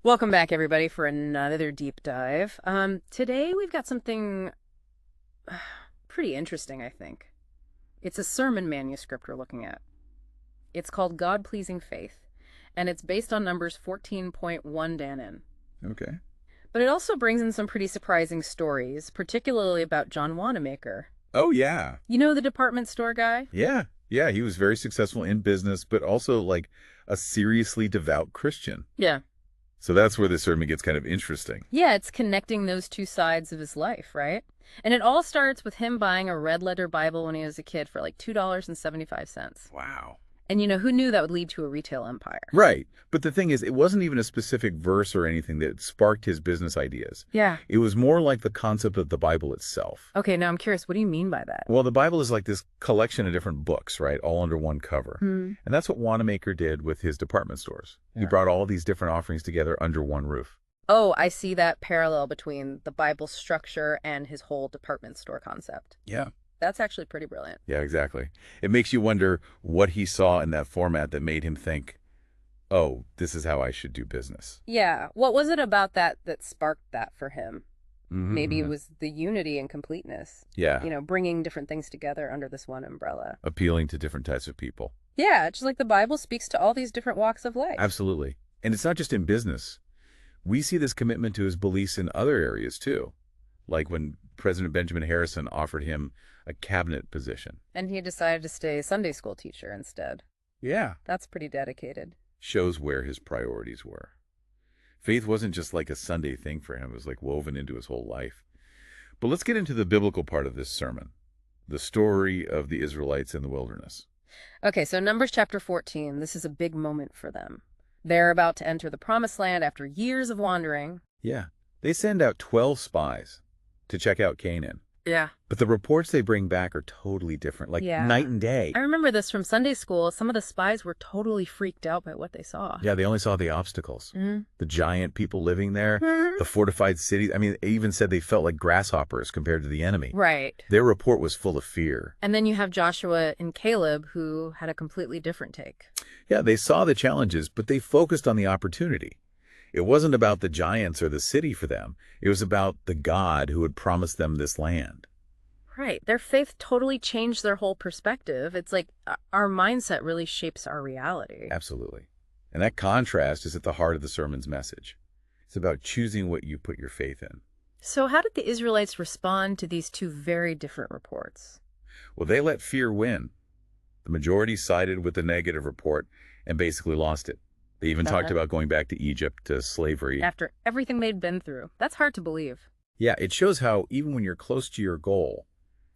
Welcome back, everybody, for another deep dive. Today we've got something pretty interesting, I think. It's a sermon manuscript we're looking at. It's called God-Pleasing Faith, and it's based on Numbers 14.1 Danon. Okay. But it also brings in some pretty surprising stories, particularly about John Wanamaker. Oh, yeah. You know the department store guy? Yeah. Yeah, he was very successful in business, but also like a seriously devout Christian. Yeah. So that's where this sermon gets kind of interesting. Yeah, it's connecting those two sides of his life, right? And it all starts with him buying a red letter Bible when he was a kid for like $2.75. Wow. And who knew that would lead to a retail empire? Right. But the thing is, it wasn't even a specific verse or anything that sparked his business ideas. Yeah. It was more like the concept of the Bible itself. Okay, now I'm curious, what do you mean by that? Well, the Bible is like this collection of different books, right? All under one cover. And that's what Wanamaker did with his department stores. He brought all these different offerings together under one roof. Oh, I see that parallel between the Bible structure and his whole department store concept. Yeah. That's actually pretty brilliant. Yeah, exactly. It makes you wonder what he saw in that format that made him think, oh, this is how I should do business. Yeah. What was it about that sparked that for him? Maybe it Mhm. was the unity and completeness. Yeah, Bringing different things together under this one umbrella. appealing to different types of people. Yeah, just like the Bible speaks to all these different walks of life. Absolutely. And it's not just in business. We see this commitment to his beliefs in other areas, too. Like when President Benjamin Harrison offered him a cabinet position. And he decided to stay a Sunday school teacher instead. Yeah. That's pretty dedicated. Shows where his priorities were. Faith wasn't just like a Sunday thing for him. It was like woven into his whole life. But let's get into the biblical part of this sermon. The story of the Israelites in the wilderness. Okay, so Numbers chapter 14, this is a big moment for them. They're about to enter the promised land after years of wandering. Yeah. They send out 12 spies to check out Canaan. Yeah. But the reports they bring back are totally different, like Yeah. night and day. I remember this from Sunday school. Some of the spies were totally freaked out by what they saw. Yeah, they only saw the obstacles. Mhm. The giant people living there, the fortified cities. I mean, they even said they felt like grasshoppers compared to the enemy. Right. Their report was full of fear. And then you have Joshua and Caleb, who had a completely different take. Yeah, they saw the challenges, but they focused on the opportunity. It wasn't about the giants or the city for them. It was about the God who had promised them this land. Right. Their faith totally changed their whole perspective. It's like our mindset really shapes our reality. Absolutely. And that contrast is at the heart of the sermon's message. It's about choosing what you put your faith in. So how did the Israelites respond to these two very different reports? Well, they let fear win. The majority sided with the negative report and basically lost it. They even talked about going back to Egypt, to slavery. After everything they'd been through. That's hard to believe. Yeah, it shows how even when you're close to your goal,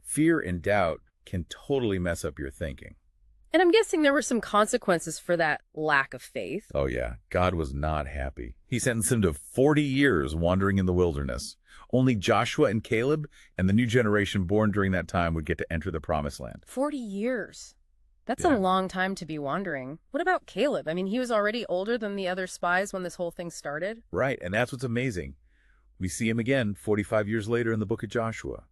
fear and doubt can totally mess up your thinking. And I'm guessing there were some consequences for that lack of faith. Oh yeah, God was not happy. He sentenced them to 40 years wandering in the wilderness. Only Joshua and Caleb and the new generation born during that time would get to enter the promised land. 40 years. That's Yeah. a long time to be wandering. What about Caleb? I mean, he was already older than the other spies when this whole thing started. Right, and that's what's amazing. We see him again 45 years later in the book of Joshua.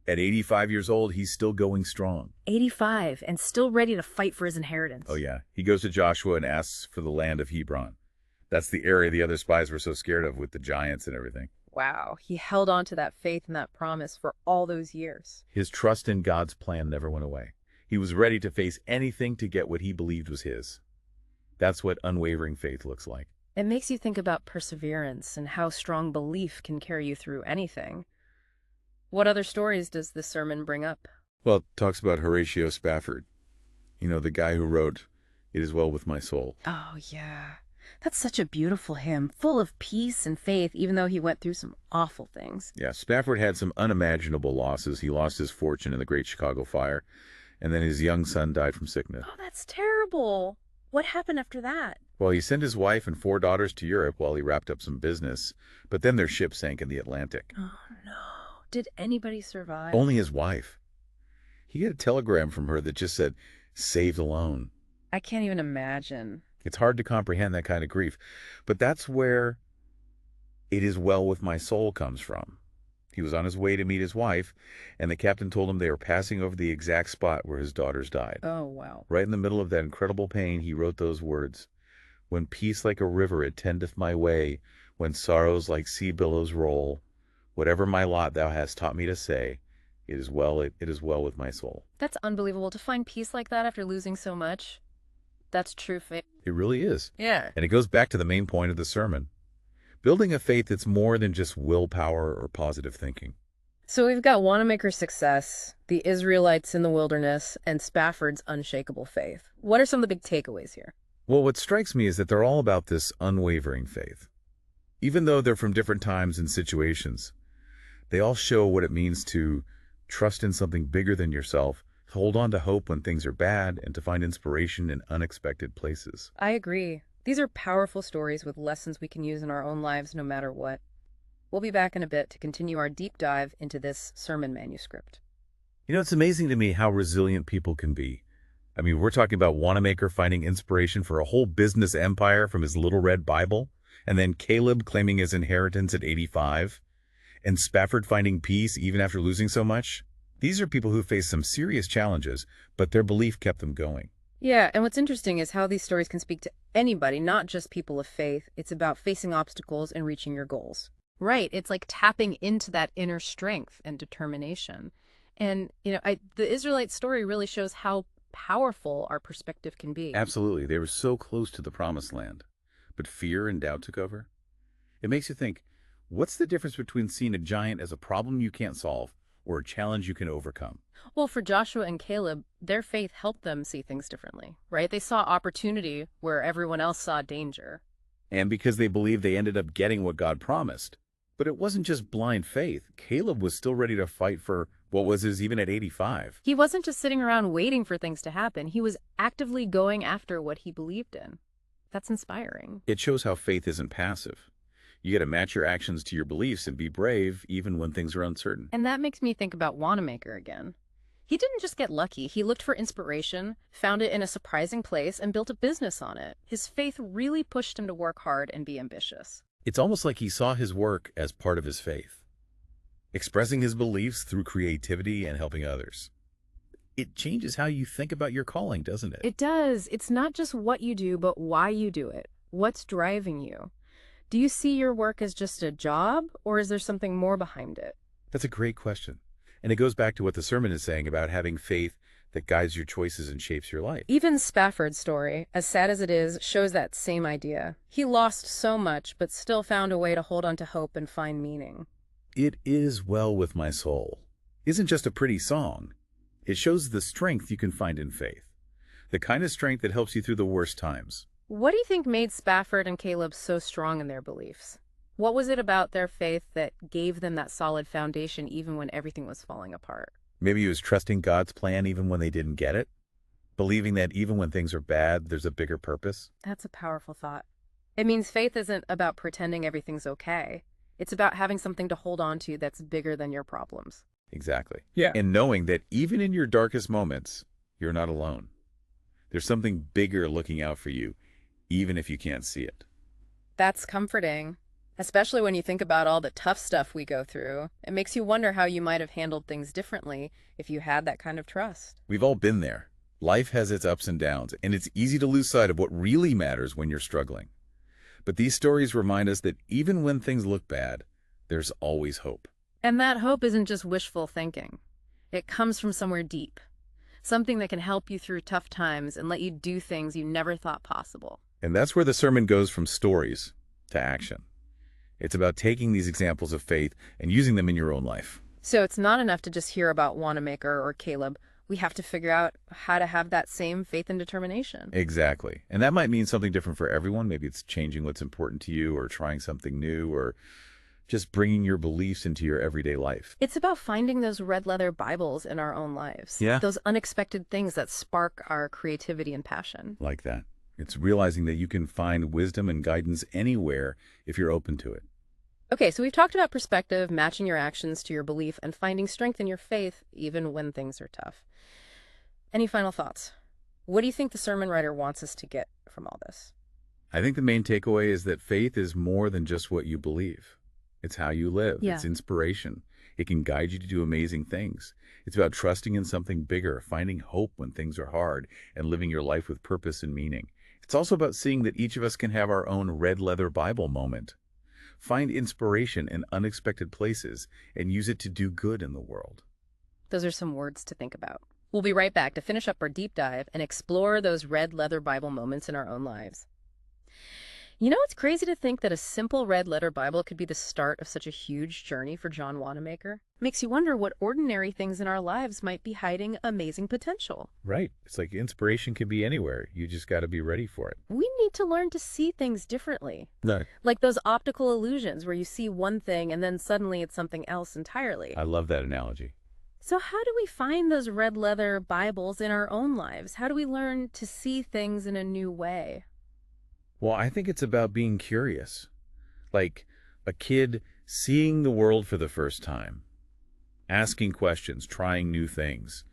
At 85 years old, he's still going strong. 85 and still ready to fight for his inheritance. Oh yeah, he goes to Joshua and asks for the land of Hebron. That's the area the other spies were so scared of with the giants and everything. Wow. He held on to that faith and that promise for all those years. His trust in God's plan never went away. He was ready to face anything to get what he believed was his. That's what unwavering faith looks like. It makes you think about perseverance and how strong belief can carry you through anything. What other stories does this sermon bring up? Well, it talks about Horatio Spafford. You know, the guy who wrote, "It is well with my soul." Oh, yeah. That's such a beautiful hymn, full of peace and faith, even though he went through some awful things. Yeah, Spafford had some unimaginable losses. He lost his fortune in the Great Chicago Fire, and then his young son died from sickness. Oh, that's terrible. What happened after that? Well, he sent his wife and 4 daughters to Europe while he wrapped up some business, but then their ship sank in the Atlantic. Oh, no. Did anybody survive? Only his wife. He got a telegram from her that just said, "saved alone." I can't even imagine. It's hard to comprehend that kind of grief, but that's where "it is well with my soul" comes from. He was on his way to meet his wife, and the captain told him they were passing over the exact spot where his daughters died. Oh, wow. Right in the middle of that incredible pain, he wrote those words, "When peace like a river attendeth my way, When sorrows like sea billows roll, whatever my lot thou hast taught me to say, it is well with my soul. That's unbelievable to find peace like that after losing so much. That's true faith. It really is. Yeah. And it goes back to the main point of the sermon. Building a faith that's more than just willpower or positive thinking. So we've got Wanamaker's success, the Israelites in the wilderness, and Spafford's unshakable faith. What are some of the big takeaways here? Well, what strikes me is that they're all about this unwavering faith. Even though they're from different times and situations, they all show what it means to trust in something bigger than yourself, hold on to hope when things are bad, and to find inspiration in unexpected places. I agree. These are powerful stories with lessons we can use in our own lives no matter what. We'll be back in a bit to continue our deep dive into this sermon manuscript. You know, it's amazing to me how resilient people can be. I mean, we're talking about Wanamaker finding inspiration for a whole business empire from his little red Bible, and then Caleb claiming his inheritance at 85, and Spafford finding peace even after losing so much. These are people who faced some serious challenges, but their belief kept them going. Yeah, and what's interesting is how these stories can speak to anybody, not just people of faith. It's about facing obstacles and reaching your goals. Right, it's like tapping into that inner strength and determination. And, the Israelite story really shows how powerful our perspective can be. Absolutely. They were so close to the promised land, but fear and doubt took over. It makes you think, what's the difference between seeing a giant as a problem you can't solve or a challenge you can overcome? Well, for Joshua and Caleb, their faith helped them see things differently, right? They saw opportunity where everyone else saw danger. And because they believed, they ended up getting what God promised. But it wasn't just blind faith. Caleb was still ready to fight for what was his even at 85. He wasn't just sitting around waiting for things to happen. He was actively going after what he believed in. That's inspiring. It shows how faith isn't passive. You got to match your actions to your beliefs and be brave even when things are uncertain. And that makes me think about Wanamaker again. He didn't just get lucky. He looked for inspiration, found it in a surprising place, and built a business on it. His faith really pushed him to work hard and be ambitious. It's almost like he saw his work as part of his faith, expressing his beliefs through creativity and helping others. It changes how you think about your calling, doesn't it? It does. It's not just what you do, but why you do it. What's driving you? Do you see your work as just a job, or is there something more behind it? That's a great question. And it goes back to what the sermon is saying about having faith that guides your choices and shapes your life. Even Spafford's story, as sad as it is, shows that same idea. He lost so much, but still found a way to hold on to hope and find meaning. It is well with my soul isn't just a pretty song. It shows the strength you can find in faith, the kind of strength that helps you through the worst times. What do you think made Spafford and Caleb so strong in their beliefs? What was it about their faith that gave them that solid foundation even when everything was falling apart? Maybe it was trusting God's plan even when they didn't get it, believing that even when things are bad, there's a bigger purpose. That's a powerful thought. It means faith isn't about pretending everything's okay. It's about having something to hold on to that's bigger than your problems. Exactly. Yeah. And knowing that even in your darkest moments, you're not alone. There's something bigger looking out for you, even if you can't see it. That's comforting, especially when you think about all the tough stuff we go through. It makes you wonder how you might have handled things differently if you had that kind of trust. We've all been there. Life has its ups and downs, and it's easy to lose sight of what really matters when you're struggling. But these stories remind us that even when things look bad, there's always hope. And that hope isn't just wishful thinking. It comes from somewhere deep, something that can help you through tough times and let you do things you never thought possible. And that's where the sermon goes from stories to action. It's about taking these examples of faith and using them in your own life. So it's not enough to just hear about Wanamaker or Caleb. We have to figure out how to have that same faith and determination. Exactly. And that might mean something different for everyone. Maybe it's changing what's important to you or trying something new or just bringing your beliefs into your everyday life. It's about finding those red leather Bibles in our own lives. Yeah. Those unexpected things that spark our creativity and passion. Like that. It's realizing that you can find wisdom and guidance anywhere if you're open to it. Okay, so we've talked about perspective, matching your actions to your belief, and finding strength in your faith even when things are tough. Any final thoughts? What do you think the sermon writer wants us to get from all this? I think the main takeaway is that faith is more than just what you believe. It's how you live. Yeah. It's inspiration. It can guide you to do amazing things. It's about trusting in something bigger, finding hope when things are hard, and living your life with purpose and meaning. It's also about seeing that each of us can have our own red leather Bible moment, Find inspiration in unexpected places and use it to do good in the world. Those are some words to think about. We'll be right back to finish up our deep dive and explore those red leather Bible moments in our own lives. You know, it's crazy to think that a simple red letter Bible could be the start of such a huge journey for John Wanamaker. Makes you wonder what ordinary things in our lives might be hiding amazing potential. Right. It's like inspiration can be anywhere. You just got to be ready for it. We need to learn to see things differently. No. Like those optical illusions where you see one thing and then suddenly it's something else entirely. I love that analogy. So how do we find those red leather Bibles in our own lives? How do we learn to see things in a new way? Well, I think it's about being curious. Like a kid seeing the world for the first time, asking questions, trying new things,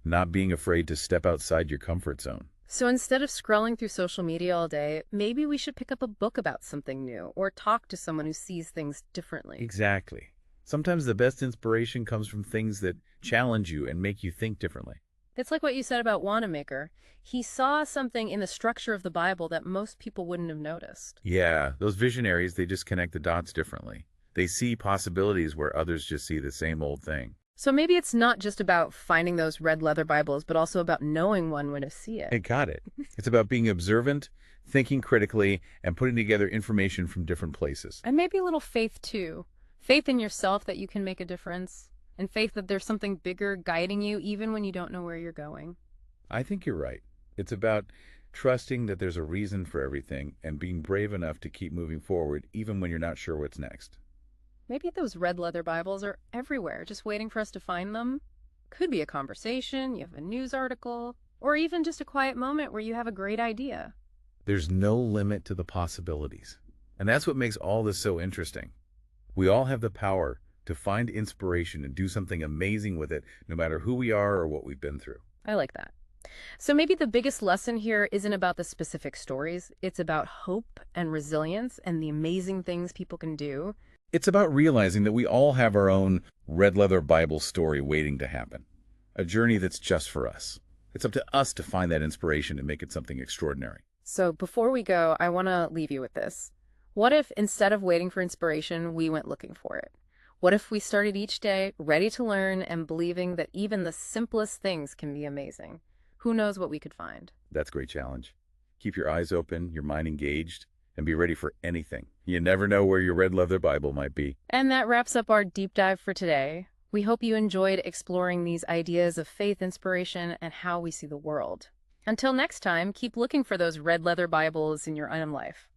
not being afraid to step outside your comfort zone. So instead of scrolling through social media all day, maybe we should pick up a book about something new or talk to someone who sees things differently. Exactly. Sometimes the best inspiration comes from things that challenge you and make you think differently. It's like what you said about Wanamaker. He saw something in the structure of the Bible that most people wouldn't have noticed. Yeah, those visionaries, they just connect the dots differently. They see possibilities where others just see the same old thing. So maybe it's not just about finding those red leather Bibles, but also about knowing one when to see it. Hey, got it. It's about being observant, thinking critically, and putting together information from different places. And maybe a little faith, too. Faith in yourself that you can make a difference, and faith that there's something bigger guiding you even when you don't know where you're going. I think you're right. It's about trusting that there's a reason for everything and being brave enough to keep moving forward even when you're not sure what's next. Maybe those red leather Bibles are everywhere, just waiting for us to find them. Could be a conversation, you have a news article, or even just a quiet moment where you have a great idea. There's no limit to the possibilities. And that's what makes all this so interesting. We all have the power to find inspiration and do something amazing with it, no matter who we are or what we've been through. I like that. So maybe the biggest lesson here isn't about the specific stories. It's about hope and resilience and the amazing things people can do. It's about realizing that we all have our own red leather Bible story waiting to happen, a journey that's just for us. It's up to us to find that inspiration and make it something extraordinary. So before we go, I want to leave you with this. What if instead of waiting for inspiration, we went looking for it? What if we started each day ready to learn and believing that even the simplest things can be amazing? Who knows what we could find? That's a great challenge. Keep your eyes open, your mind engaged, and be ready for anything. You never know where your red leather Bible might be. And that wraps up our deep dive for today. We hope you enjoyed exploring these ideas of faith, inspiration, and how we see the world. Until next time, keep looking for those red leather Bibles in your own life.